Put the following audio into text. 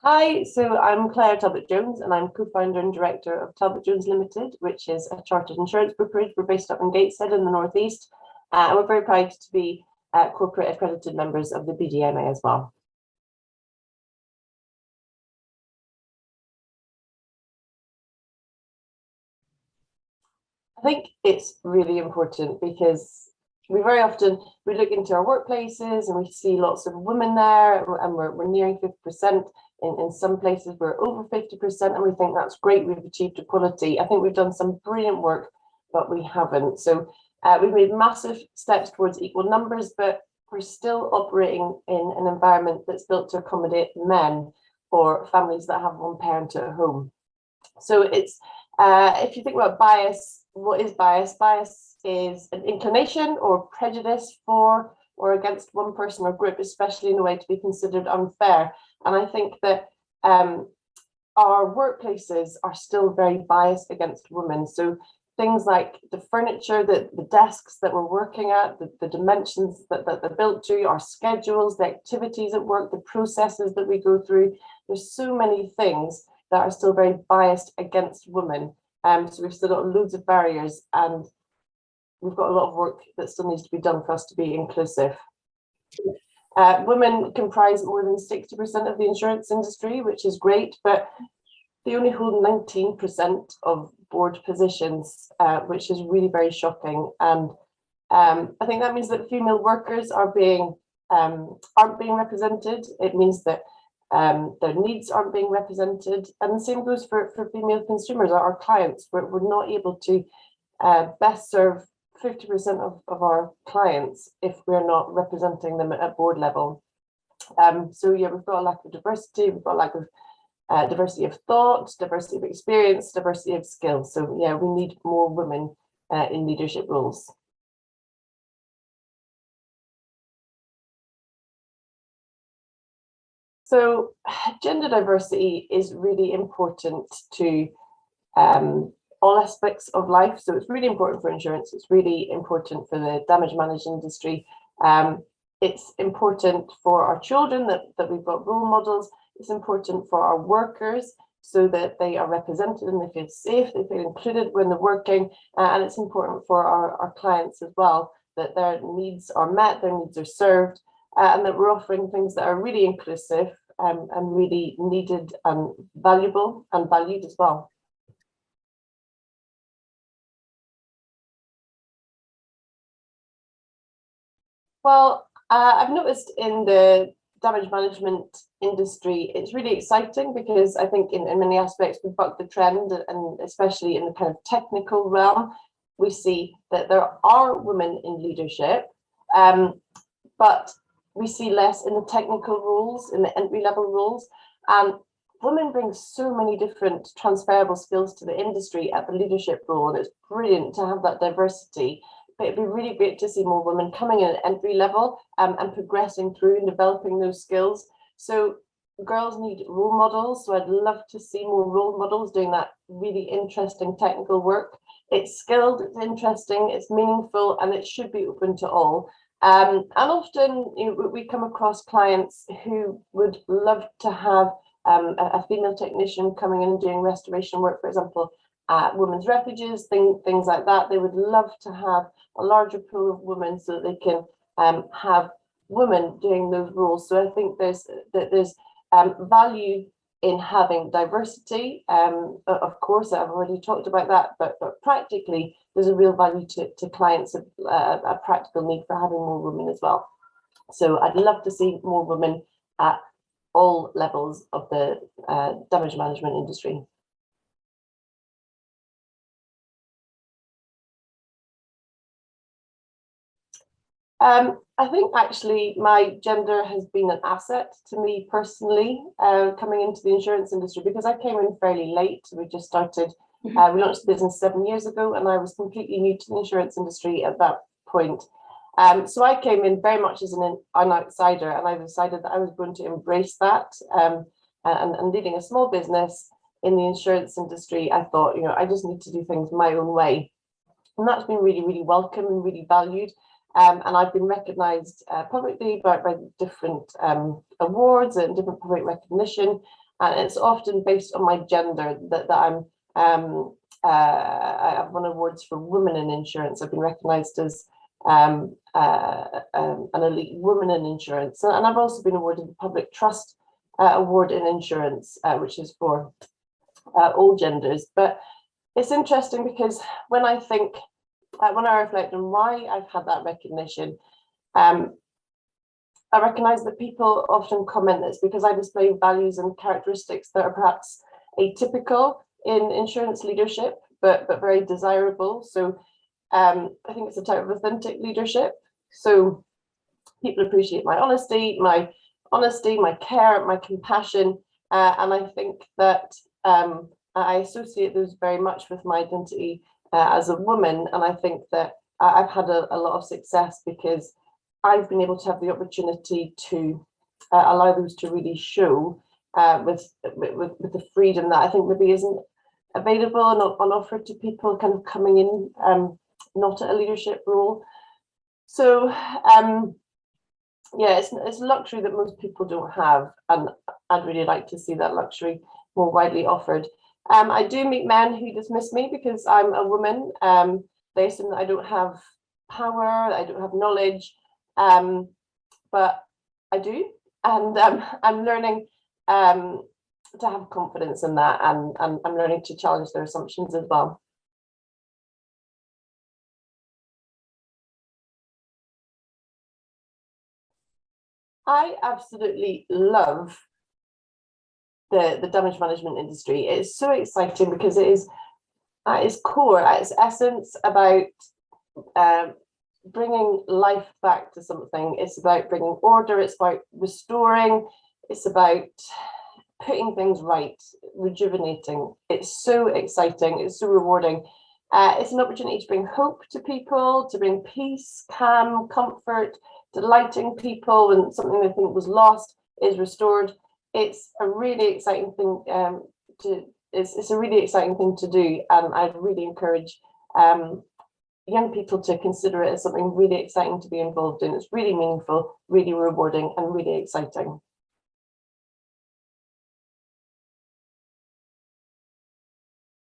Hi, so I'm Clare Talbot-Jones and I'm co-founder and director of Talbot Jones Ltd, which is a chartered insurance brokerage. We're based up in Gateshead in the northeast, and we're very proud to be corporate accredited members of the BDMA as well. I think it's really important because we very often we look into our workplaces and we see lots of women there, and we're nearing 50%. In some places, we're over 50%, and we think that's great. We've achieved equality. I think we've done some brilliant work, but we haven't. So we've made massive steps towards equal numbers, but we're still operating in an environment that's built to accommodate men or families that have one parent at home. So it's if you think about bias, what is bias? Bias is an inclination or prejudice for or against one person or group, especially in a way to be considered unfair. And I think that our workplaces are still very biased against women. So things like the furniture, the desks that we're working at, the dimensions that they're built to, our schedules, the activities at work, the processes that we go through. There's so many things that are still very biased against women. So we've still got loads of barriers, and we've got a lot of work that still needs to be done for us to be inclusive. Women comprise more than 60% of the insurance industry, which is great, but they only hold 19% of board positions, which is really very shocking. And I think that means that female workers aren't being represented. It means that their needs aren't being represented, and the same goes for female consumers, our clients. We're not able to best serve 50% of our clients if we're not representing them at board level. So yeah, we've got a lack of diversity, we've got a lack of diversity of thought, diversity of experience, diversity of skills. So yeah, we need more women in leadership roles. So gender diversity is really important to all aspects of life. So it's really important for insurance. It's really important for the damage management industry. It's important for our children that we've got role models. It's important for our workers so that they are represented and they feel safe, they feel included when they're working. And it's important for our clients as well, that their needs are met, their needs are served, and that we're offering things that are really inclusive and really needed and valuable and valued as well. Well, I've noticed in the damage management industry, it's really exciting because I think in many aspects we've bucked the trend, and especially in the kind of technical realm, we see that there are women in leadership, but we see less in the technical roles, in the entry level roles. And women bring so many different transferable skills to the industry at the leadership role, and it's brilliant to have that diversity. But it'd be really great to see more women coming in at entry level and progressing through and developing those skills. So girls need role models. So I'd love to see more role models doing that really interesting technical work. It's skilled, it's interesting, it's meaningful, and it should be open to all. And often we come across clients who would love to have a female technician coming in and doing restoration work, for example, at women's refuges, things like that. They would love to have a larger pool of women so that they can have women doing those roles. So I think there's value in having diversity. Of course, I've already talked about that, but practically, there's a real value to clients, a practical need for having more women as well. So I'd love to see more women at all levels of the damage management industry. I think actually my gender has been an asset to me personally, coming into the insurance industry, because I came in fairly late. We just started, we launched the business 7 years ago, and I was completely new to the insurance industry at that point. So I came in very much as an outsider, and I decided that I was going to embrace that. And leading a small business in the insurance industry, I thought, I just need to do things my own way. And that's been really, really welcome and really valued. And I've been recognised publicly by different awards and different public recognition. and it's often based on my gender that I've won awards for women in insurance. I've been recognised as an elite woman in insurance, and I've also been awarded the Public Trust Award in insurance, which is for all genders. But it's interesting because when I reflect on why I've had that recognition, I recognise that people often comment that it's because I display values and characteristics that are perhaps atypical in insurance leadership, but very desirable. So I think it's a type of authentic leadership. So people appreciate my honesty, my care, my compassion, and I think that I associate those very much with my identity as a woman. And I think that I've had a lot of success because I've been able to have the opportunity to allow those to really show with the freedom that I think maybe isn't available and on offer to people kind of coming in not at a leadership role. So yeah, it's a luxury that most people don't have, and I'd really like to see that luxury more widely offered. I do meet men who dismiss me because I'm a woman. They assume that I don't have power, I don't have knowledge, but I do, and I'm learning to have confidence in that, and I'm learning to challenge their assumptions as well. I absolutely love the damage management industry. It's so exciting because it is at its core, at its essence, about bringing life back to something. It's about bringing order. It's about restoring. It's about putting things right, rejuvenating. It's so exciting. It's so rewarding. It's an opportunity to bring hope to people, to bring peace, calm, comfort, delighting people when something they think was lost is restored. It's a really exciting thing it's a really exciting thing to do, and I'd really encourage young people to consider it as something really exciting to be involved in. It's really meaningful, really rewarding, and really exciting.